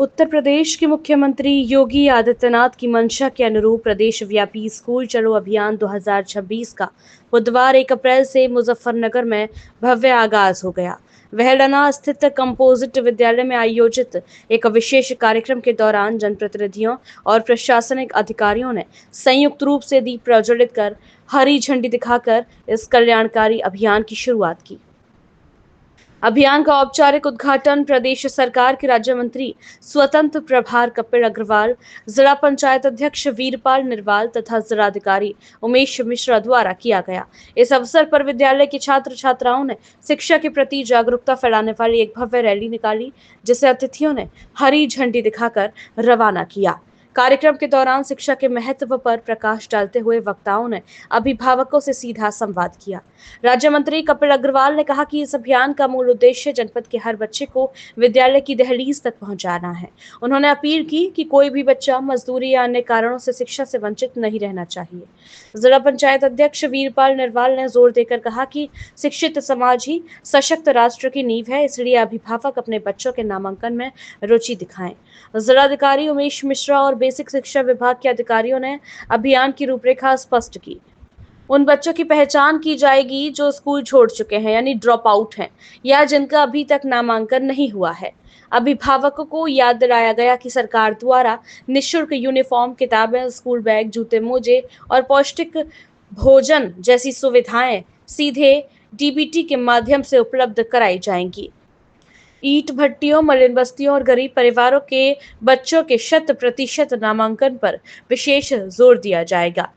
उत्तर प्रदेश के मुख्यमंत्री योगी आदित्यनाथ की मंशा के अनुरूप प्रदेशव्यापी स्कूल चलो अभियान 2026 का बुधवार 1 अप्रैल से मुजफ्फरनगर में भव्य आगाज हो गया। वहलना स्थित कंपोजिट विद्यालय में आयोजित एक विशेष कार्यक्रम के दौरान जनप्रतिनिधियों और प्रशासनिक अधिकारियों ने संयुक्त रूप से दीप प्रज्वलित कर हरी झंडी दिखाकर इस कल्याणकारी अभियान की शुरुआत की। अभियान का औपचारिक उद्घाटन प्रदेश सरकार के राज्य मंत्री स्वतंत्र प्रभार कपिल अग्रवाल, जिला पंचायत अध्यक्ष वीरपाल निरवाल तथा जिलाधिकारी उमेश मिश्रा द्वारा किया गया। इस अवसर पर विद्यालय के छात्र छात्राओं ने शिक्षा के प्रति जागरूकता फैलाने वाली एक भव्य रैली निकाली, जिसे अतिथियों ने हरी झंडी दिखाकर रवाना किया। कार्यक्रम के दौरान शिक्षा के महत्व पर प्रकाश डालते हुए वक्ताओं ने अभिभावकों से सीधा संवाद किया। राज्य मंत्री कपिल अग्रवाल ने कहा कि इस अभियान का मूल उद्देश्य जनपद के हर बच्चे को विद्यालय की दहलीज तक पहुंचाना है। उन्होंने अपील की कि कोई भी बच्चा मजदूरी या अन्य कारणों से शिक्षा से वंचित नहीं रहना चाहिए। जिला पंचायत अध्यक्ष वीरपाल निरवाल ने जोर देकर कहा कि शिक्षित समाज ही सशक्त राष्ट्र की नींव है, इसलिए अभिभावक अपने बच्चों के नामांकन में रुचि दिखाएं। जिलाधिकारी उमेश मिश्रा और बेसिक शिक्षा विभाग के अधिकारियों ने अभियान की रूपरेखा स्पष्ट की। उन बच्चों की पहचान की जाएगी जो स्कूल छोड़ चुके हैं यानी ड्रॉप आउट हैं या जिनका अभी तक नामांकन नहीं हुआ है। अभिभावकों को याद दिलाया गया कि सरकार द्वारा निःशुल्क यूनिफॉर्म, किताबें, स्कूल बैग, जूते मोजे और पौष्टिक भोजन जैसी सुविधाएं सीधे डीबीटी के माध्यम से उपलब्ध कराई जाएंगी। ईंट भट्टियों, मलिन बस्तियों और गरीब परिवारों के बच्चों के 100% नामांकन पर विशेष जोर दिया जाएगा।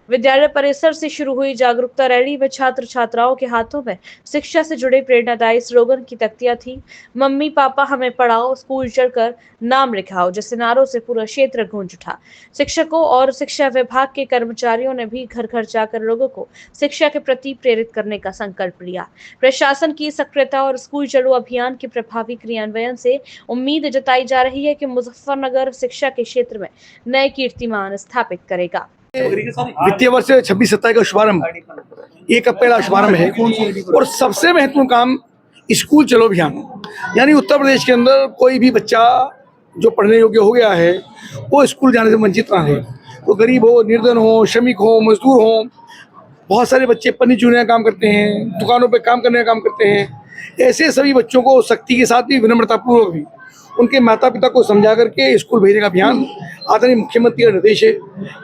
विद्यालय परिसर से शुरू हुई जागरूकता रैली में छात्र छात्राओं के हाथों में शिक्षा से जुड़े प्रेरणादायी स्लोगन की तख्तियां थी। मम्मी पापा हमें पढ़ाओ, स्कूल चलकर नाम लिखाओ जैसे नारों से पूरा क्षेत्र गूंज उठा। शिक्षकों और शिक्षा विभाग के कर्मचारियों ने भी घर घर जाकर लोगों को शिक्षा के प्रति प्रेरित करने का संकल्प लिया। प्रशासन की सक्रियता और स्कूल चलो अभियान के प्रभावी क्रियान्वयन से उम्मीद जताई जा रही है कि मुजफ्फरनगर शिक्षा के क्षेत्र में नए कीर्तिमान स्थापित करेगा। वित्तीय वर्ष 26-27 का शुभारंभ 1 अप्रैल का शुभारंभ है और सबसे महत्वपूर्ण काम स्कूल चलो अभियान, यानी उत्तर प्रदेश के अंदर कोई भी बच्चा जो पढ़ने योग्य हो गया है वो स्कूल जाने से वंचित ना रहे। तो गरीब हो, निर्धन हो, श्रमिक हो, मजदूर हो, बहुत सारे बच्चे पन्नी चुनने का काम करते हैं, दुकानों पे काम करने का काम करते हैं। ऐसे सभी बच्चों को सख्ती के साथ भी, विनम्रतापूर्वक भी उनके माता पिता को समझा करके स्कूल भेजने का अभियान आदरणीय मुख्यमंत्री का निर्देश है।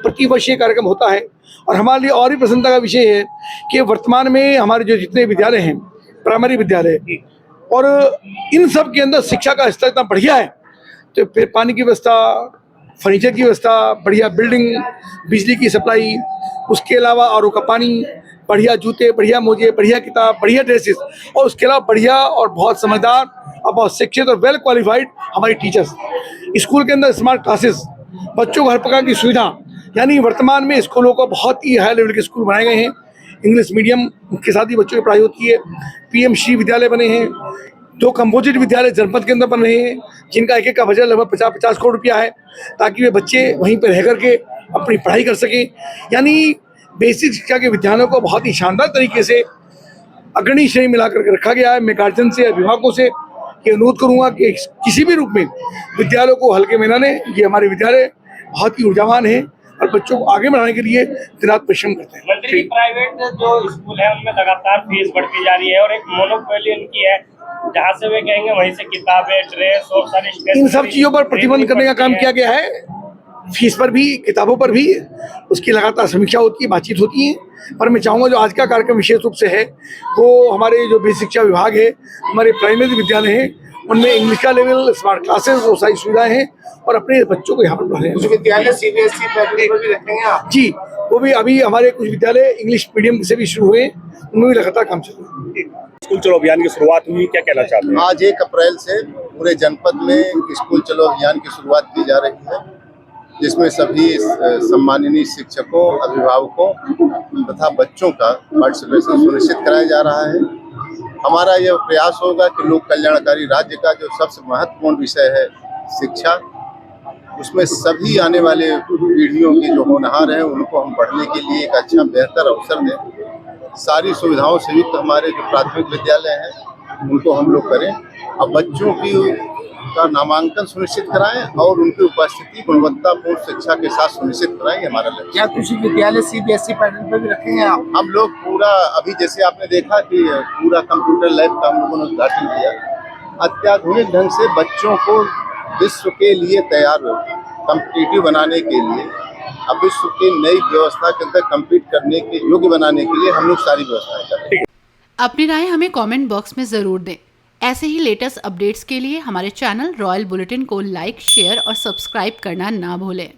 प्रतिवर्ष ये कार्यक्रम होता है और हमारे लिए और भी प्रसन्नता का विषय है कि वर्तमान में हमारे जो जितने विद्यालय हैं, प्राइमरी विद्यालय, और इन सब के अंदर शिक्षा का स्तर इतना बढ़िया है, तो फिर पानी की व्यवस्था, फर्नीचर की व्यवस्था, बढ़िया बिल्डिंग, बिजली की सप्लाई, उसके अलावा आरओ का पानी, बढ़िया जूते, बढ़िया मोजे, बढ़िया किताब, बढ़िया ड्रेसेस, और उसके अलावा बढ़िया और बहुत समझदार और बहुत शिक्षित और वेल क्वालिफाइड हमारी टीचर्स। स्कूल के अंदर स्मार्ट क्लासेस, बच्चों को हर प्रकार की सुविधा, यानी वर्तमान में स्कूलों को बहुत ही हाई लेवल के स्कूल बनाए गए हैं। इंग्लिश मीडियम के साथ ही बच्चों की पढ़ाई होती है। पीएम श्री विद्यालय बने हैं, 2 कंपोजिट विद्यालय जनपद के अंदर बन रहे हैं, जिनका एक का बजट लगभग 50-50 करोड़ रुपया है, ताकि वे बच्चे वहीं पर रह करके अपनी पढ़ाई कर सकें। यानी बेसिक शिक्षा के विद्यालयों को बहुत ही शानदार तरीके से अग्रणी श्रेणी मिलाकर के रखा गया है। मैं गार्जियन से, अभिभावकों से ये अनुरोध करूंगा कि किसी भी रूप में विद्यालयों को हल्के में न लें। ये हमारे विद्यालय बहुत ही ऊर्जावान है और बच्चों को आगे बढ़ाने के लिए दिन-रात परिश्रम करते हैं। मंत्री, प्राइवेट जो स्कूल है उनमें लगातार फीस बढ़ती जा रही है और एक मोनोपोली उनकी है, जहाँ से वे कहेंगे वहीं से किताबें, ड्रेस और सारी इन सब चीजों पर प्रतिबंध करने का काम किया गया है। फीस पर भी, किताबों पर भी उसकी लगातार समीक्षा होती है, बातचीत होती है। पर मैं चाहूँगा जो आज का कार्यक्रम विशेष रूप से है वो हमारे जो बेसिक शिक्षा विभाग है, हमारे प्राइमरी विद्यालय हैं, उनमें इंग्लिश का लेवल, स्मार्ट क्लासेस और सारी सुविधाएं हैं और अपने बच्चों को यहाँ पर पढ़ाएं। कुछ विद्यालय सीबीएसई पैकेज भी रखेंगे आप? जी, वो भी अभी हमारे कुछ विद्यालय इंग्लिश मीडियम से भी शुरू हुए, उनमें भी लगातार काम चल रहा है। स्कूल चलो अभियान की शुरुआत हुई, क्या कहना चाहते हैं? आज 1 अप्रैल से पूरे जनपद में स्कूल चलो अभियान की शुरुआत की जा रही है, जिसमें सभी सम्माननीय शिक्षकों, अभिभावकों तथा बच्चों का पार्टिसिपेशन सुनिश्चित कराया जा रहा है। हमारा यह प्रयास होगा कि लोक कल्याणकारी राज्य का जो सबसे महत्वपूर्ण विषय है शिक्षा, उसमें सभी आने वाले पीढ़ियों के जो होनहार हैं उनको हम पढ़ने के लिए एक अच्छा बेहतर अवसर दें। सारी सुविधाओं से युक्त हमारे जो प्राथमिक विद्यालय हैं उनको हम लोग करें और बच्चों की का नामांकन सुनिश्चित कराएं और उनकी उपस्थिति गुणवत्तापूर्ण शिक्षा के साथ सुनिश्चित कराएं, ये हमारा लक्ष्य है। क्या कुछ विद्यालय सीबीएसई पैटर्न पर भी रखेंगे आप? हम लोग पूरा अभी जैसे आपने देखा कि पूरा कंप्यूटर लैब का हम लोगों ने उद्घाटन किया, अत्याधुनिक ढंग से बच्चों को विश्व के लिए तैयार कॉम्पिटिटिव बनाने के लिए, अब विश्व की नई व्यवस्था के अंदर कम्पीट करने के योग्य बनाने के लिए हम लोग सारी व्यवस्थाएं कर रहे हैं। अपनी राय हमें कमेंट बॉक्स में ज़रूर दें। ऐसे ही लेटेस्ट अपडेट्स के लिए हमारे चैनल रॉयल बुलेटिन को लाइक, शेयर और सब्सक्राइब करना ना भूलें।